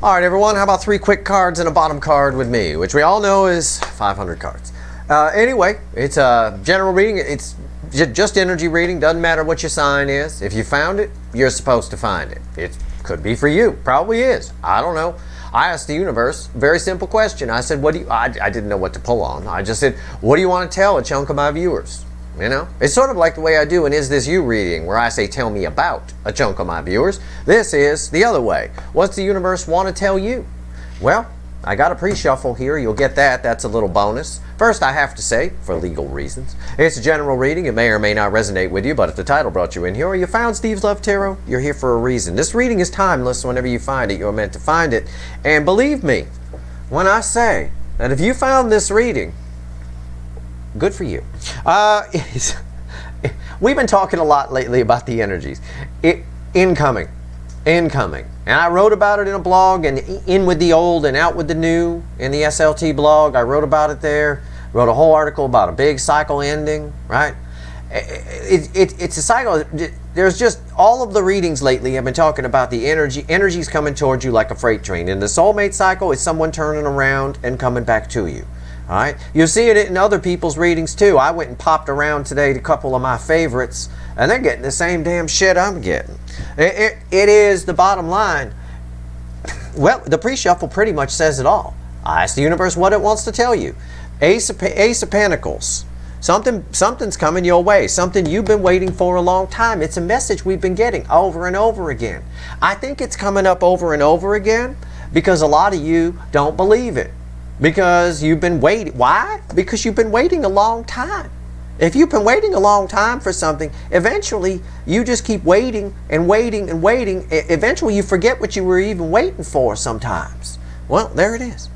All right, everyone, how about 3 quick cards and a bottom card with me, which we all know is 500 cards. Anyway, it's a general reading. It's just energy reading. Doesn't matter what your sign is. If you found it, you're supposed to find it. It could be for you. Probably is. I don't know. I asked the universe a very simple question. I said, I didn't know what to pull on. I just said, what do you want to tell a chunk of my viewers? You know, it's sort of like the way I do an Is This You reading, where I say, tell me about a chunk of my viewers. This is the other way. What's the universe want to tell you? Well, I got a pre-shuffle here. You'll get that. That's a little bonus. First, I have to say, for legal reasons, it's a general reading. It may or may not resonate with you, but if the title brought you in here, or you found Steve's Love Tarot, you're here for a reason. This reading is timeless. Whenever you find it, you're meant to find it. And believe me, when I say that if you found this reading, good for you. We've been talking a lot lately about the energies. Incoming. And I wrote about it in a blog, and in with the old and out with the new in the SLT blog. I wrote about it there. Wrote a whole article about a big cycle ending, right? It's a cycle. There's just all of the readings lately have been talking about the energy. Energy's coming towards you like a freight train. In the soulmate cycle, it's someone turning around and coming back to you. All right, you'll see it in other people's readings too. I went and popped around today to a couple of my favorites, and they're getting the same damn shit I'm getting. It is the bottom line. Well, the pre-shuffle pretty much says it all. I asked the universe what it wants to tell you. Ace of Pentacles. Something's coming your way. Something you've been waiting for a long time. It's a message we've been getting over and over again. I think it's coming up over and over again because a lot of you don't believe it. Because you've been waiting. Why? Because you've been waiting a long time. If you've been waiting a long time for something, eventually you just keep waiting and waiting and waiting. Eventually you forget what you were even waiting for sometimes. Well, there it is.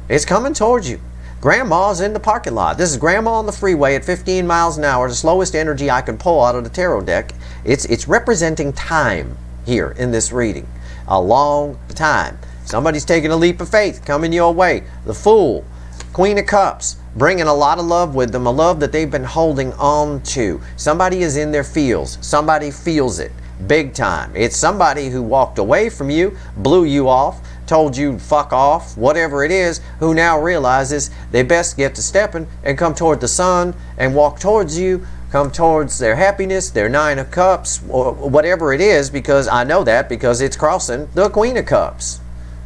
It's coming towards you. Grandma's in the parking lot. This is Grandma on the freeway at 15 miles an hour, the slowest energy I can pull out of the tarot deck. It's representing time here in this reading. A long time. Somebody's taking a leap of faith coming your way. The Fool, Queen of Cups, bringing a lot of love with them, a love that they've been holding on to. Somebody is in their feels. Somebody feels it big time. It's somebody who walked away from you, blew you off, told you fuck off, whatever it is, who now realizes they best get to stepping and come toward the sun and walk towards you, come towards their happiness, their 9 of Cups, or whatever it is, because I know that because it's crossing the Queen of Cups.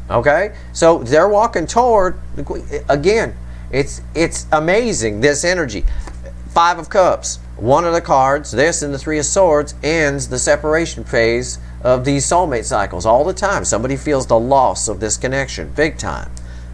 Okay, so they're walking toward, again, it's amazing, this energy. 5 of Cups, one of the cards, this and the 3 of Swords, ends the separation phase of these soulmate cycles all the time. Somebody feels the loss of this connection, big time.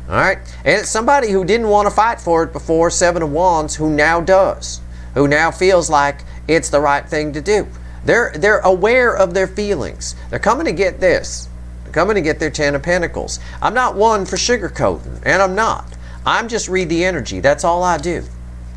All right, and it's somebody who didn't want to fight for it before, 7 of Wands, who now does, who now feels like it's the right thing to do. They're aware of their feelings. They're coming to get this. Coming to get their 10 of Pentacles. I'm not one for sugarcoating, and I'm not. I'm just read the energy. That's all I do.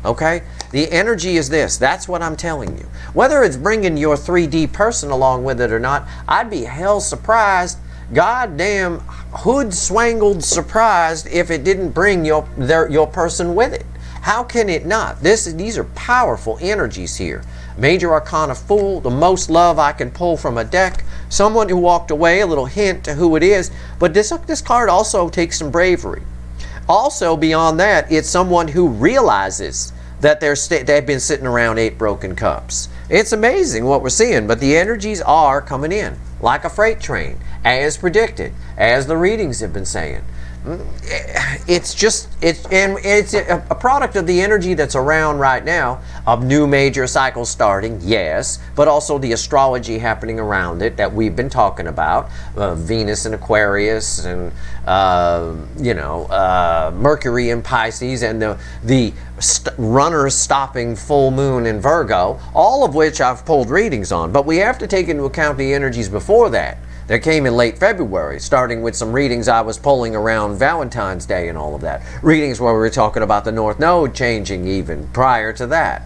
Okay? The energy is this. That's what I'm telling you. Whether it's bringing your 3D person along with it or not, I'd be hell surprised, goddamn hood-swangled surprised if it didn't bring your person with it. How can it not? These are powerful energies here. Major Arcana Fool, the most love I can pull from a deck. Someone who walked away, a little hint to who it is. But this card also takes some bravery. Also, beyond that, it's someone who realizes that they've been sitting around 8 broken cups. It's amazing what we're seeing, but the energies are coming in like a freight train, as predicted, as the readings have been saying. It's a product of the energy that's around right now, of new major cycles starting, yes, but also the astrology happening around it that we've been talking about, Venus in Aquarius, and Mercury in Pisces, and the runners stopping full moon in Virgo, all of which I've pulled readings on. But we have to take into account the energies before that. That came in late February, starting with some readings I was pulling around Valentine's Day and all of that. Readings where we were talking about the North Node changing even prior to that.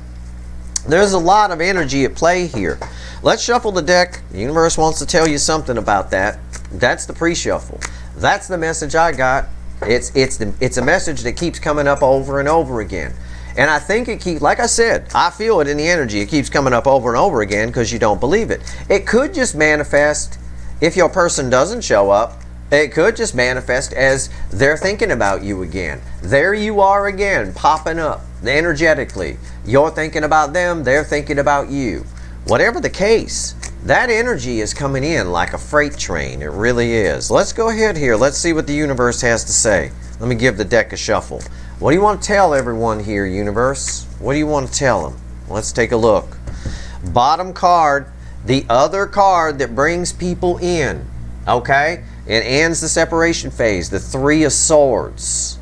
There's a lot of energy at play here. Let's shuffle the deck. The universe wants to tell you something about that. That's the pre-shuffle. That's the message I got. It's a message that keeps coming up over and over again. And I think it keeps, like I said, I feel it in the energy. It keeps coming up over and over again because you don't believe it. It could just manifest if your person doesn't show up It could just manifest as they're thinking about you again. There you are again, popping up energetically. You're thinking about them, they're thinking about you. Whatever the case, that energy is coming in like a freight train. It really is. Let's go ahead here. Let's see what the universe has to say. Let me give the deck a shuffle. What do you want to tell everyone here, universe? What do you want to tell them? Let's take a look. Bottom card, the other card that brings people in. Okay? It ends the separation phase, the Three of Swords.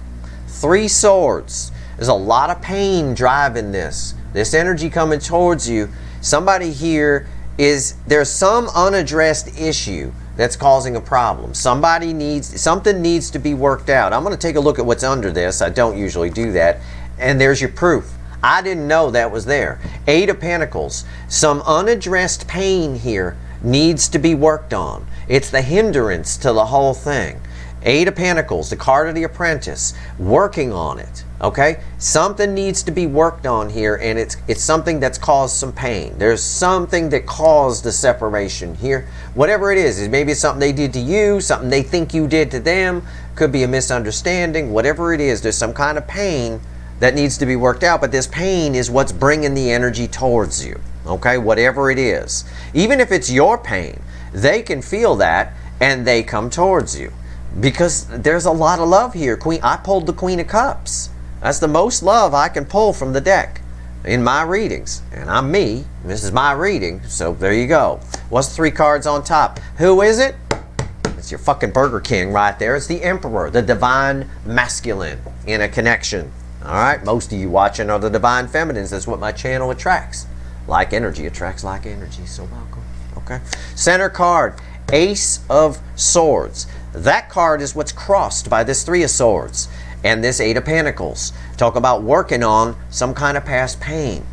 Three Swords. There's a lot of pain driving this. This energy coming towards you. Somebody here there's some unaddressed issue that's causing a problem. Something needs to be worked out. I'm going to take a look at what's under this. I don't usually do that. And there's your proof. I didn't know that was there. Eight of Pentacles. Some unaddressed pain here needs to be worked on. It's the hindrance to the whole thing. Eight of Pentacles, the card of the Apprentice, working on it. Okay? Something needs to be worked on here, and it's something that's caused some pain. There's something that caused the separation here. Whatever it is, maybe it's something they did to you, something they think you did to them, could be a misunderstanding. Whatever it is, there's some kind of pain that needs to be worked out, but this pain is what's bringing the energy towards you. Okay? Whatever it is. Even if it's your pain, they can feel that, and they come towards you. Because there's a lot of love here. I pulled the Queen of Cups. That's the most love I can pull from the deck in my readings. And I'm me. This is my reading. So there you go. What's the three cards on top? Who is it? It's your fucking Burger King right there. It's the Emperor, the Divine Masculine in a connection. All right? Most of you watching are the Divine Feminines. That's what my channel attracts. Like energy attracts like energy. So welcome. Okay? Center card, Ace of Swords. That card is what's crossed by this Three of Swords and this Eight of Pentacles. Talk about working on some kind of past pain.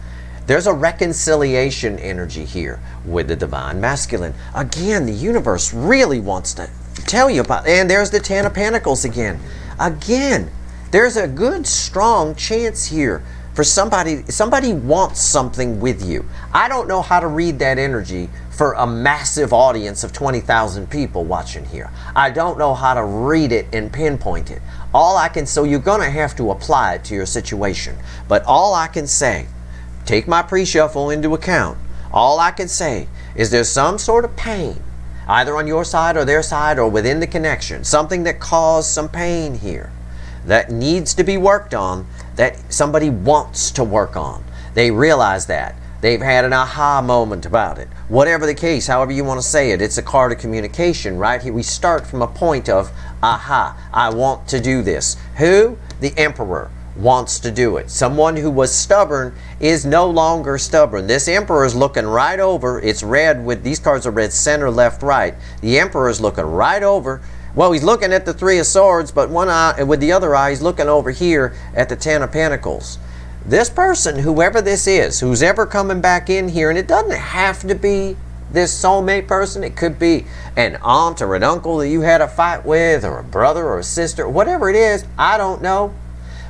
There's a reconciliation energy here with the Divine Masculine. Again, the universe really wants to tell you about, and there's the Ten of Pentacles again. Again, there's a good, strong chance here for somebody wants something with you. I don't know how to read that energy for a massive audience of 20,000 people watching here. I don't know how to read it and pinpoint it. So you're going to have to apply it to your situation. But all I can say, take my pre-shuffle into account, all I can say is there's some sort of pain, either on your side or their side or within the connection, something that caused some pain here that needs to be worked on, that somebody wants to work on. They realize that. They've had an aha moment about it. Whatever the case, however you want to say it, it's a card of communication, right? Here we start from a point of, aha, I want to do this. Who? The Emperor wants to do it. Someone who was stubborn is no longer stubborn. This Emperor is looking right over. It's red with, these cards are red, center, left, right. The Emperor is looking right over. Well, he's looking at the Three of Swords, but one eye, with the other eye, he's looking over here at the Ten of Pentacles. This person, whoever this is, who's ever coming back in here, and it doesn't have to be this soulmate person. It could be an aunt or an uncle that you had a fight with, or a brother or a sister, whatever it is, I don't know.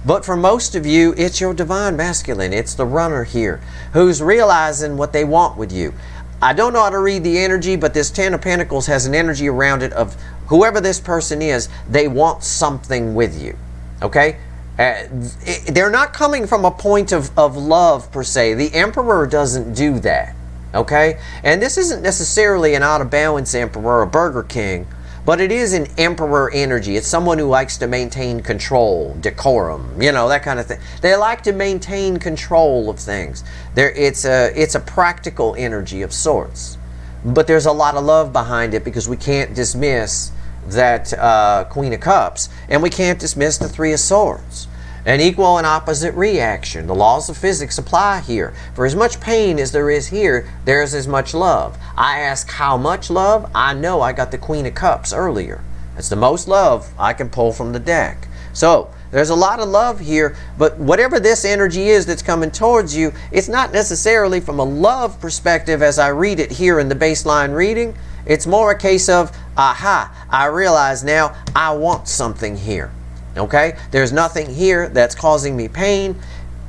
But for most of you, it's your Divine Masculine. It's the runner here who's realizing what they want with you. I don't know how to read the energy, but this Ten of Pentacles has an energy around it of whoever this person is, they want something with you. Okay? They're not coming from a point of love per se. The Emperor doesn't do that. Okay? And this isn't necessarily an out of balance Emperor or Burger King, but it is an Emperor energy. It's someone who likes to maintain control, decorum, you know, that kind of thing. They like to maintain control of things. It's a practical energy of sorts. But there's a lot of love behind it, because we can't dismiss that Queen of Cups, and we can't dismiss the Three of Swords. An equal and opposite reaction. The laws of physics apply here. For as much pain as there is here, there's as much love. I ask how much love? I know I got the Queen of Cups earlier. That's the most love I can pull from the deck. So, there's a lot of love here, but whatever this energy is that's coming towards you, it's not necessarily from a love perspective as I read it here in the baseline reading. It's more a case of, aha, I realize now I want something here. Okay? There's nothing here that's causing me pain.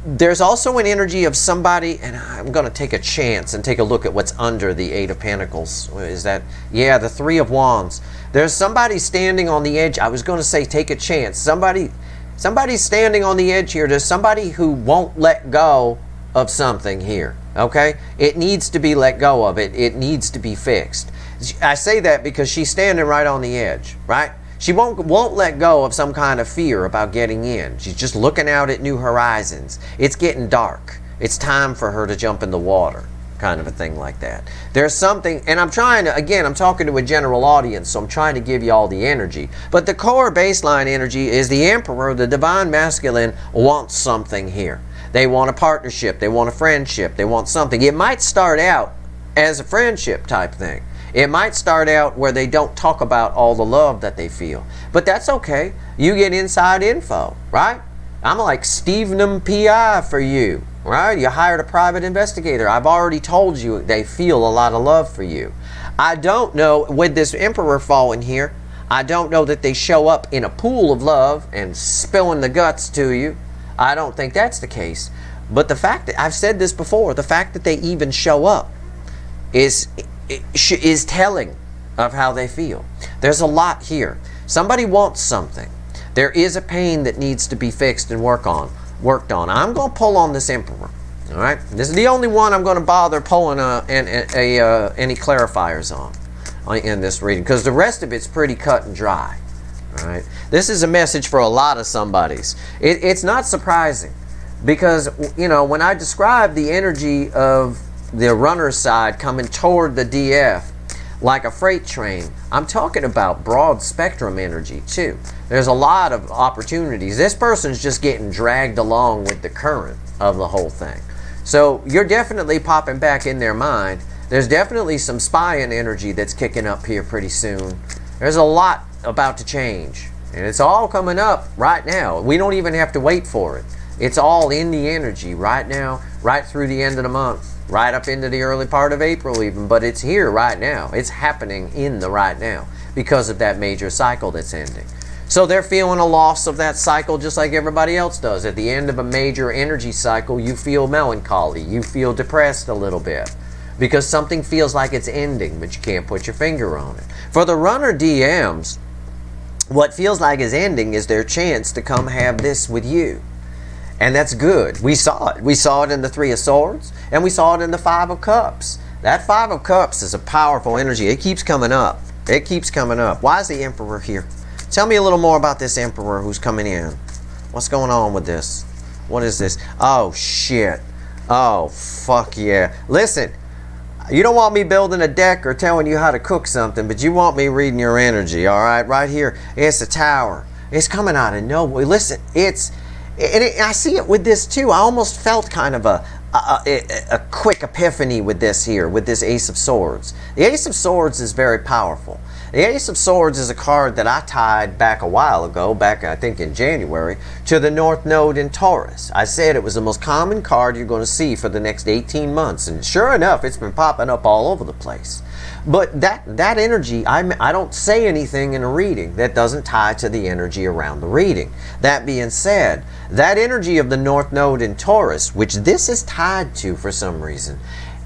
There's also an energy of somebody, and I'm going to take a chance and take a look at what's under the Eight of Pentacles. Is that, yeah, the Three of Wands. There's somebody standing on the edge. I was going to say take a chance. Somebody's standing on the edge here. There's somebody who won't let go of something here, okay? It needs to be let go of. It needs to be fixed. I say that because she's standing right on the edge, right? She won't let go of some kind of fear about getting in. She's just looking out at new horizons. It's getting dark. It's time for her to jump in the water, kind of a thing like that. There's something, and I'm trying to, again, I'm talking to a general audience, so I'm trying to give you all the energy. But the core baseline energy is the Emperor, the Divine Masculine, wants something here. They want a partnership. They want a friendship. They want something. It might start out as a friendship type thing. It might start out where they don't talk about all the love that they feel. But that's okay. You get inside info, right? I'm like Stevenham PI for you, right? You hired a private investigator. I've already told you they feel a lot of love for you. I don't know, with this Emperor falling here, I don't know that they show up in a pool of love and spilling the guts to you. I don't think that's the case. But the fact that, I've said this before, the fact that they even show up is telling of how they feel. There's a lot here. Somebody wants something. There is a pain that needs to be fixed and worked on. I'm going to pull on this Emperor. All right. This is the only one I'm going to bother pulling any clarifiers on in this reading, because the rest of it's pretty cut and dry. All right. This is a message for a lot of somebodies. It's not surprising, because you know, when I describe the energy of the runner side coming toward the DF like a freight train, I'm talking about broad spectrum energy too. There's a lot of opportunities. This person's just getting dragged along with the current of the whole thing. So you're definitely popping back in their mind. There's definitely some spying energy that's kicking up here pretty soon. There's a lot about to change, and it's all coming up right now. We don't even have to wait for it. It's all in the energy right now, right through the end of the month, right up into the early part of April even, but it's here right now. It's happening in the right now because of that major cycle that's ending. So they're feeling a loss of that cycle just like everybody else does. At the end of a major energy cycle, you feel melancholy. You feel depressed a little bit because something feels like it's ending, but you can't put your finger on it. For the runner DMs, what feels like is ending is their chance to come have this with you. And that's good. We saw it. We saw it in the Three of Swords, and we saw it in the Five of Cups. That Five of Cups is a powerful energy. It keeps coming up. It keeps coming up. Why is the Emperor here? Tell me a little more about this Emperor who's coming in. What's going on with this? What is this? Oh, shit. Oh, fuck yeah. Listen, you don't want me building a deck or telling you how to cook something, but you want me reading your energy, all right? Right here, it's a Tower. It's coming out of nowhere. Listen, I see it with this too. I almost felt kind of a quick epiphany with this here, with this Ace of Swords. The Ace of Swords is very powerful. The Ace of Swords is a card that I tied back a while ago, back I think in January, to the North Node in Taurus. I said it was the most common card you're going to see for the next 18 months, and sure enough, it's been popping up all over the place. But that energy, I don't say anything in a reading that doesn't tie to the energy around the reading. That being said, that energy of the North Node in Taurus, which this is tied to for some reason,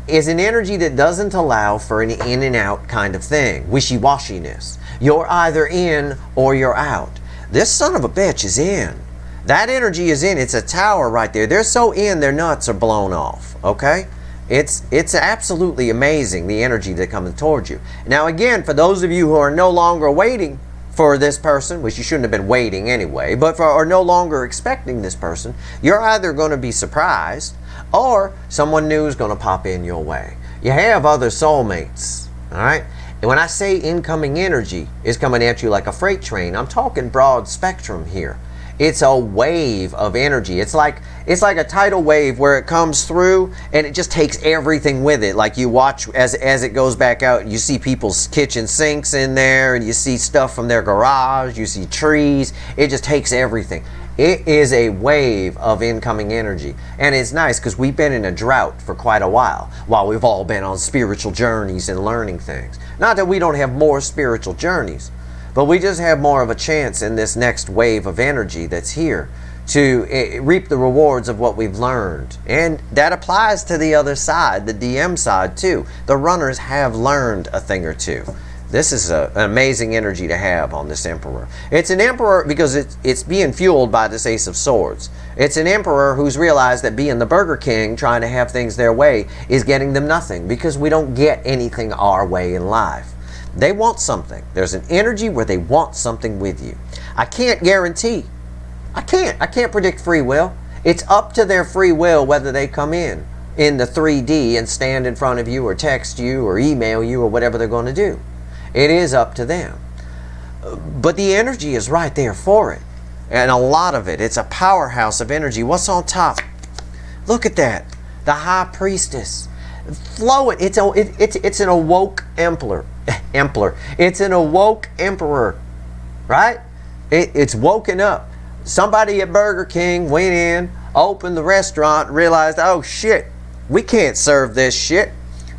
is an energy that doesn't allow for an in and out kind of thing, wishy-washiness. You're either in or you're out. This son of a bitch is in. That energy is in. It's a Tower right there. They're so in, their nuts are blown off, okay? It's absolutely amazing, the energy that comes towards you. Now again, for those of you who are no longer waiting for this person, which you shouldn't have been waiting anyway, but are no longer expecting this person, you're either going to be surprised or someone new is going to pop in your way. You have other soulmates, all right? And when I say incoming energy is coming at you like a freight train, I'm talking broad spectrum here. It's a wave of energy. It's like a tidal wave where it comes through and it just takes everything with it. Like you watch as it goes back out, you see people's kitchen sinks in there, and you see stuff from their garage, you see trees. It just takes everything. It is a wave of incoming energy. And it's nice because we've been in a drought for quite a while we've all been on spiritual journeys and learning things. Not that we don't have more spiritual journeys, but we just have more of a chance in this next wave of energy that's here to reap the rewards of what we've learned. And that applies to the other side, the DM side too. The runners have learned a thing or two. This is an amazing energy to have on this Emperor. It's an Emperor because it's being fueled by this Ace of Swords. It's an Emperor who's realized that being the Burger King, trying to have things their way, is getting them nothing, because we don't get anything our way in life. They want something. There's an energy where they want something with you. I can't guarantee. I can't predict free will. It's up to their free will whether they come in the 3D and stand in front of you or text you or email you or whatever they're going to do. It is up to them. But the energy is right there for it. And a lot of it. It's a powerhouse of energy. What's on top? Look at that. The High Priestess. Flow it. It's an awoke Emperor. It's an awoke Emperor. Right? It's woken up. Somebody at Burger King went in, opened the restaurant, realized, oh shit, we can't serve this shit.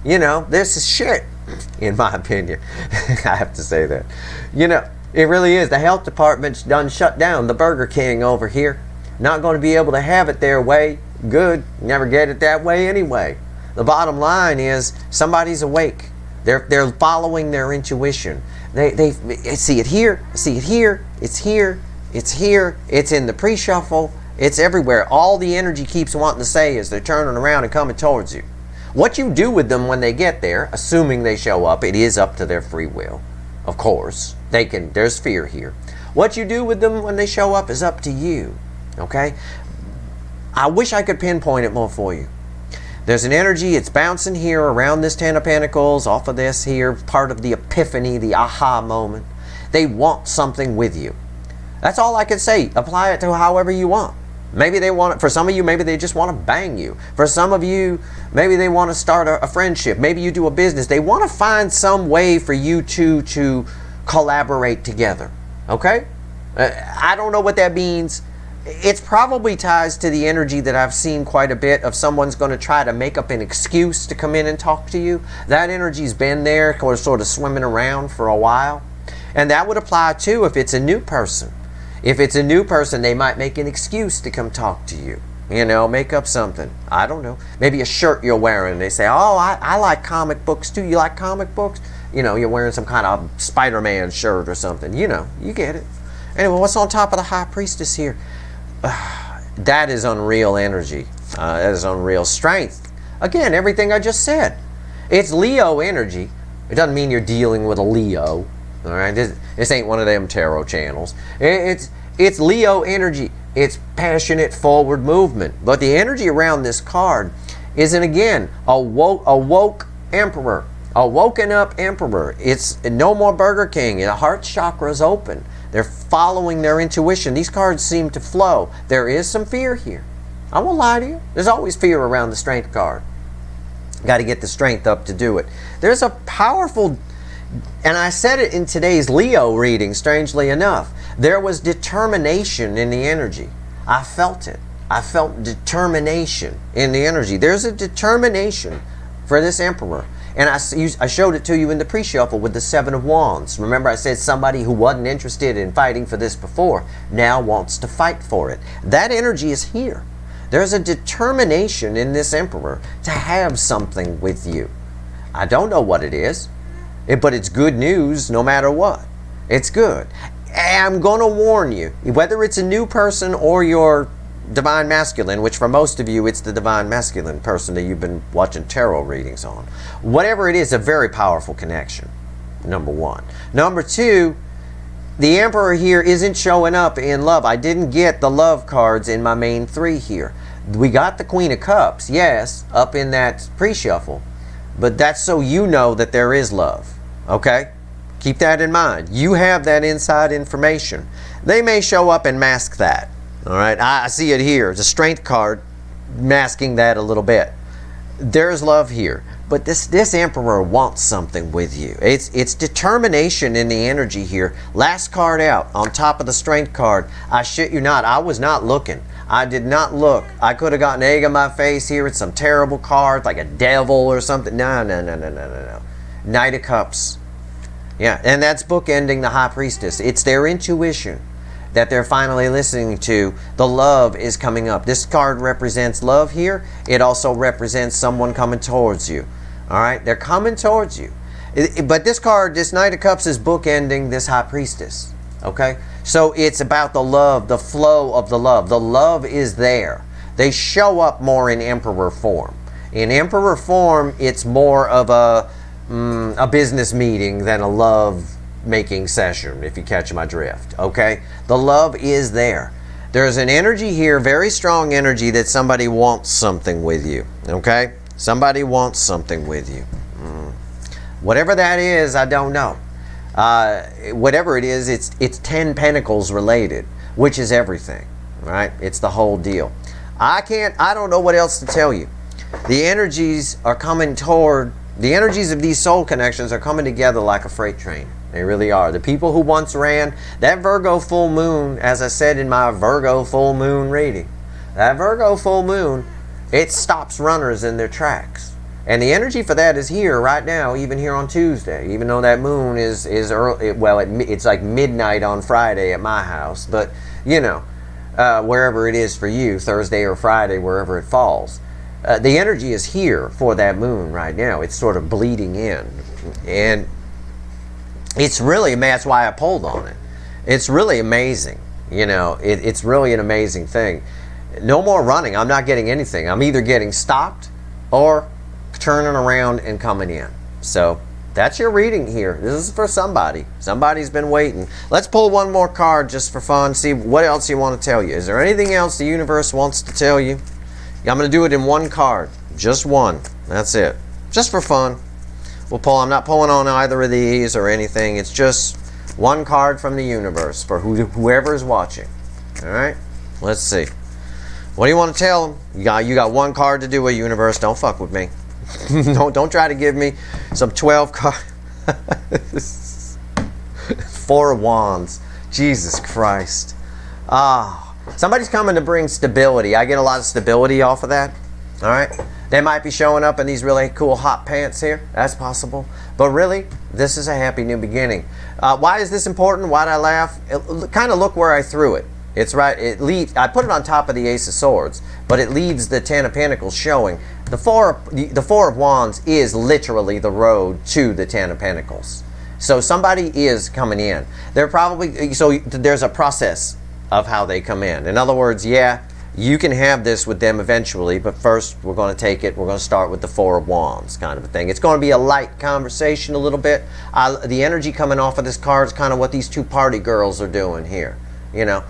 You know, this is shit. In my opinion. I have to say that. You know, it really is. The health department's done shut down the Burger King over here. Not going to be able to have it their way. Good. Never get it that way anyway. The bottom line is somebody's awake. They're following their intuition. They see it here, see it here, it's here, it's here, it's in the pre-shuffle, it's everywhere. All the energy keeps wanting to say is they're turning around and coming towards you. What you do with them when they get there, assuming they show up, it is up to their free will. Of course, there's fear here. What you do with them when they show up is up to you. Okay? I wish I could pinpoint it more for you. There's an energy, it's bouncing here around this Ten of Pentacles, off of this here, part of the epiphany, the aha moment. They want something with you. That's all I can say. Apply it to however you want. Maybe they want it, for some of you, maybe they just want to bang you. For some of you, maybe they want to start a friendship. Maybe you do a business. They want to find some way for you two to collaborate together. Okay? I don't know what that means. It's probably ties to the energy that I've seen quite a bit of someone's going to try to make up an excuse to come in and talk to you. That energy's been there, sort of swimming around for a while. And that would apply too if it's a new person. If it's a new person, they might make an excuse to come talk to you. You know, make up something. I don't know. Maybe a shirt you're wearing. They say, oh, I like comic books too. You like comic books? You know, you're wearing some kind of Spider-Man shirt or something. You know, you get it. Anyway, what's on top of the High Priestess here? That is unreal energy. That is unreal strength. Again, everything I just said. It's Leo energy. It doesn't mean you're dealing with a Leo. All right, this ain't one of them tarot channels. It's Leo energy. It's passionate forward movement. But the energy around this card isn't, again, a woke Emperor, a woken up Emperor. It's no more Burger King. The heart chakra's open. They're following their intuition. These cards seem to flow. There is some fear here. I won't lie to you. There's always fear around the strength card. Got to get the strength up to do it. There's a powerful, and I said it in today's Leo reading, strangely enough. There was determination in the energy. I felt it. I felt determination in the energy. There's a determination for this Emperor. And I showed it to you in the pre-shuffle with the Seven of Wands. Remember I said somebody who wasn't interested in fighting for this before now wants to fight for it. That energy is here. There's a determination in this Emperor to have something with you. I don't know what it is, but it's good news no matter what. It's good. I'm going to warn you, whether it's a new person or your Divine Masculine, which for most of you it's the Divine Masculine person that you've been watching tarot readings on. Whatever it is, a very powerful connection, number one. Number two, the Emperor here isn't showing up in love. I didn't get the love cards in my main three here. We got the Queen of Cups, yes, up in that pre-shuffle, but that's so you know that there is love, okay? Keep that in mind. You have that inside information. They may show up and mask that. All right, I see it here. It's a strength card masking that a little bit. There's love here. But this Emperor wants something with you. It's determination in the energy here. Last card out on top of the strength card. I shit you not. I was not looking. I did not look. I could have gotten egg on my face here. It's some terrible card like a devil or something. No. Knight of Cups. Yeah, and that's bookending the High Priestess. It's their intuition. that they're finally listening to. The love is coming up. This card represents love here. It also represents someone coming towards you. All right, they're coming towards you. But this card, this Knight of Cups, is bookending this High Priestess. Okay, so it's about the love, the flow of the love. The love is there. They show up more in Emperor form. In Emperor form, it's more of a business meeting than a love-making session, if you catch my drift, okay? The love is there. There's an energy here, very strong energy, that somebody wants something with you, okay? Somebody wants something with you. Whatever that is, I don't know. Whatever it is, it's 10 Pentacles related, which is everything, right? It's the whole deal. I don't know what else to tell you. The energies are coming toward, the energies of these soul connections are coming together like a freight train. They really are. The people who once ran, that Virgo full moon, as I said in my Virgo full moon reading, that Virgo full moon, it stops runners in their tracks. And the energy for that is here right now, even here on Tuesday, even though that moon is early, well, it's like midnight on Friday at my house, but you know, wherever it is for you, Thursday or Friday, wherever it falls. The energy is here for that moon right now. It's sort of bleeding in. And it's really, that's why I pulled on it. It's really amazing. You know, it's really an amazing thing. No more running. I'm not getting anything. I'm either getting stopped or turning around and coming in. So that's your reading here. This is for somebody. Somebody's been waiting. Let's pull one more card just for fun. See what else you want to tell you. Is there anything else the universe wants to tell you? I'm going to do it in one card. Just one. That's it. Just for fun. We'll pull. I'm not pulling on either of these or anything. It's just one card from the universe for whoever is watching. All right? Let's see. What do you want to tell them? You got one card to do, a universe. Don't fuck with me. Don't try to give me some 12 cards. 4 of Wands. Jesus Christ. Somebody's coming to bring stability. I get a lot of stability off of that. All right? They might be showing up in these really cool hot pants here. That's possible. But really, this is a happy new beginning. Why is this important? Why did I laugh? Kind of look where I threw it. It's right. It leads. I put it on top of the Ace of Swords, but it leaves the 10 of Pentacles showing. The four of Wands is literally the road to the 10 of Pentacles. So somebody is coming in. They're probably, so there's a process of how they come in. In other words, yeah, you can have this with them eventually, but first we're going to take it. We're going to start with the 4 of Wands kind of a thing. It's going to be a light conversation a little bit. The energy coming off of this card is kind of what these two party girls are doing here, you know.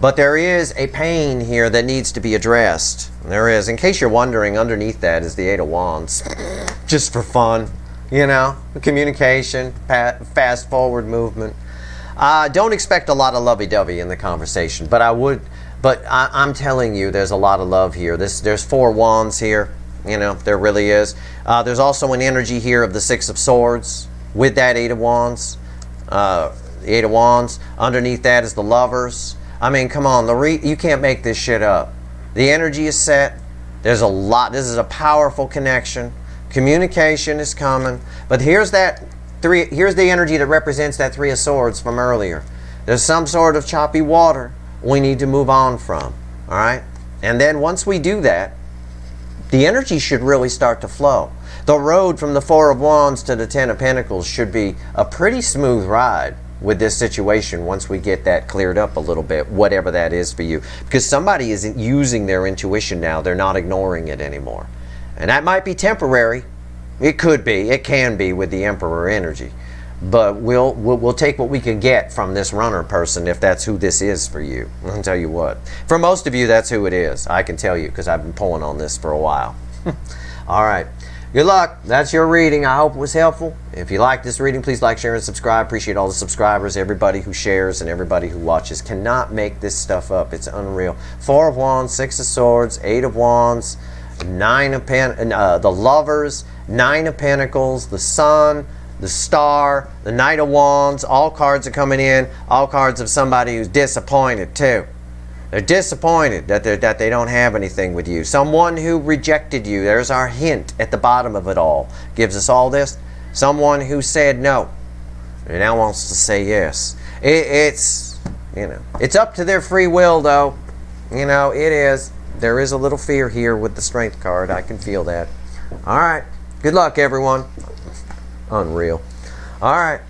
But there is a pain here that needs to be addressed. There is. In case you're wondering, underneath that is the 8 of Wands. Just for fun, you know. Communication, fast forward movement. Don't expect a lot of lovey-dovey in the conversation, but I'm telling you, there's a lot of love here. There's 4 wands here, you know, there really is. There's also an energy here of the 6 of Swords with that 8 of Wands. The 8 of Wands. Underneath that is the Lovers. I mean, come on, you can't make this shit up. The energy is set. There's a lot. This is a powerful connection. Communication is coming. But here's the energy that represents that 3 of Swords from earlier. There's some sort of choppy water we need to move on from. All right? And then once we do that, the energy should really start to flow. The road from the 4 of Wands to the 10 of Pentacles should be a pretty smooth ride with this situation once we get that cleared up a little bit, whatever that is for you. Because somebody isn't using their intuition now. They're not ignoring it anymore. And that might be temporary. It could be. It can be with the Emperor energy. But we'll take what we can get from this runner person if that's who this is for you. I'll tell you what. For most of you, that's who it is. I can tell you because I've been pulling on this for a while. All right. Good luck. That's your reading. I hope it was helpful. If you like this reading, please like, share, and subscribe. Appreciate all the subscribers, everybody who shares, and everybody who watches. Cannot make this stuff up. It's unreal. 4 of Wands, 6 of Swords, 8 of Wands, 9 of the Lovers, 9 of Pentacles, the Sun, the Star, the Knight of Wands. All cards are coming in. All cards of somebody who's disappointed too. They're disappointed that they don't have anything with you. Someone who rejected you. There's our hint at the bottom of it all. Gives us all this. Someone who said no and now wants to say yes. You know, it's up to their free will, though. You know, it is. There is a little fear here with the strength card. I can feel that. All right. Good luck, everyone. Unreal. All right.